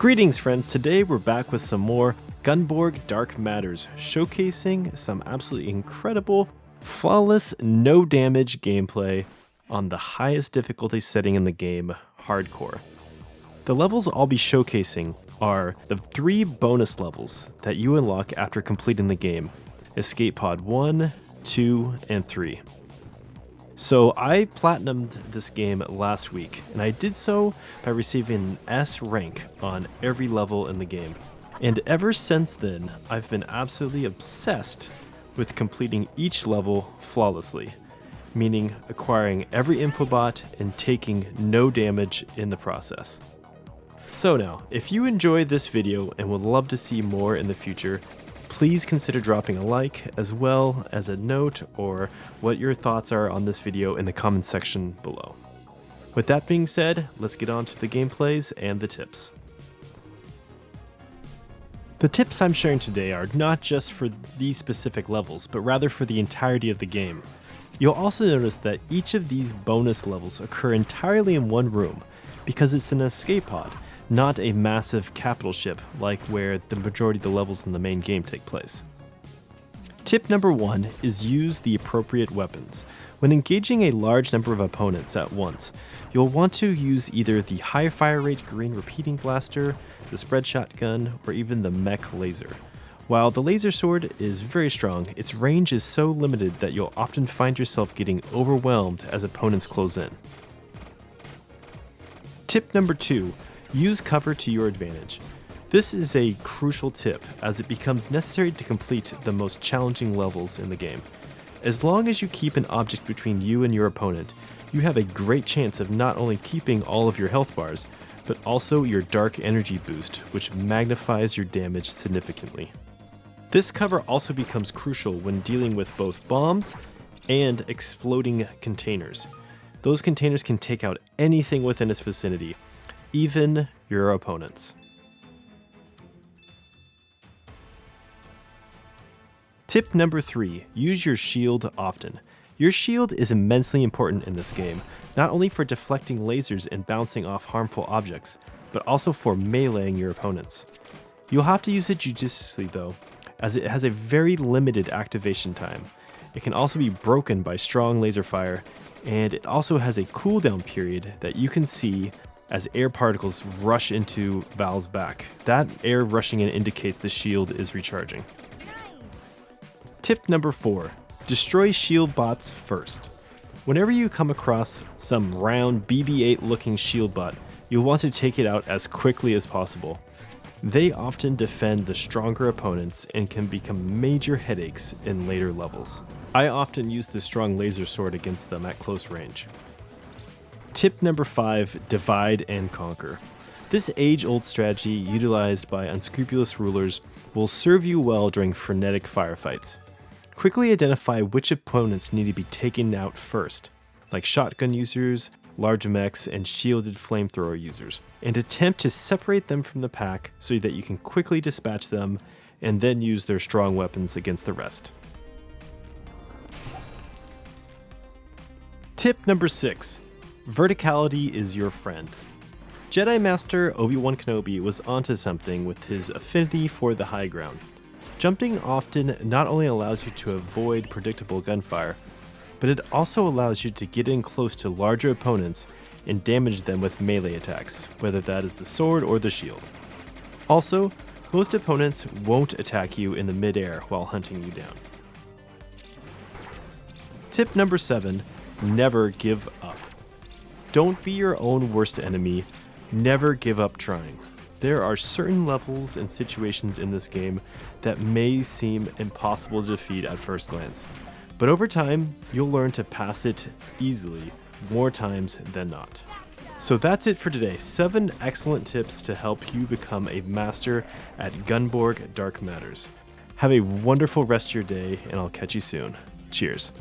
Greetings friends, today we're back with some more Gunborg Dark Matters, showcasing some absolutely incredible, flawless, no damage gameplay on the highest difficulty setting in the game, Hardcore. The levels I'll be showcasing are the 3 bonus levels that you unlock after completing the game, Escape Pod 1, 2, and 3. So I platinumed this game last week, and I did so by receiving an S rank on every level in the game. And ever since then, I've been absolutely obsessed with completing each level flawlessly, meaning acquiring every infobot and taking no damage in the process. So now, if you enjoyed this video and would love to see more in the future, please consider dropping a like, as well as a note or what your thoughts are on this video in the comments section below. With that being said, let's get on to the gameplays and the tips. The tips I'm sharing today are not just for these specific levels, but rather for the entirety of the game. You'll also notice that each of these bonus levels occur entirely in one room, because it's an escape pod, not a massive capital ship like where the majority of the levels in the main game take place. Tip number 1 is use the appropriate weapons. When engaging a large number of opponents at once, you'll want to use either the high fire rate green repeating blaster, the spread shotgun, or even the mech laser. While the laser sword is very strong, its range is so limited that you'll often find yourself getting overwhelmed as opponents close in. Tip number 2. Use cover to your advantage. This is a crucial tip as it becomes necessary to complete the most challenging levels in the game. As long as you keep an object between you and your opponent, you have a great chance of not only keeping all of your health bars, but also your dark energy boost, which magnifies your damage significantly. This cover also becomes crucial when dealing with both bombs and exploding containers. Those containers can take out anything within its vicinity, even your opponents. Tip number 3, use your shield often. Your shield is immensely important in this game, not only for deflecting lasers and bouncing off harmful objects, but also for meleeing your opponents. You'll have to use it judiciously though, as it has a very limited activation time. It can also be broken by strong laser fire, and it also has a cooldown period that you can see as air particles rush into Val's back. That air rushing in indicates the shield is recharging. Tip number 4, destroy shield bots first. Whenever you come across some round BB-8 looking shield bot, you'll want to take it out as quickly as possible. They often defend the stronger opponents and can become major headaches in later levels. I often use the strong laser sword against them at close range. Tip number 5, divide and conquer. This age-old strategy utilized by unscrupulous rulers will serve you well during frenetic firefights. Quickly identify which opponents need to be taken out first, like shotgun users, large mechs, and shielded flamethrower users, and attempt to separate them from the pack so that you can quickly dispatch them and then use their strong weapons against the rest. Tip number 6. Verticality is your friend. Jedi Master Obi-Wan Kenobi was onto something with his affinity for the high ground. Jumping often not only allows you to avoid predictable gunfire, but it also allows you to get in close to larger opponents and damage them with melee attacks, whether that is the sword or the shield. Also, most opponents won't attack you in the mid-air while hunting you down. Tip number 7, never give up. Don't be your own worst enemy, never give up trying. There are certain levels and situations in this game that may seem impossible to defeat at first glance, but over time, you'll learn to pass it easily, more times than not. So that's it for today, 7 excellent tips to help you become a master at Gunborg Dark Matters. Have a wonderful rest of your day, and I'll catch you soon. Cheers.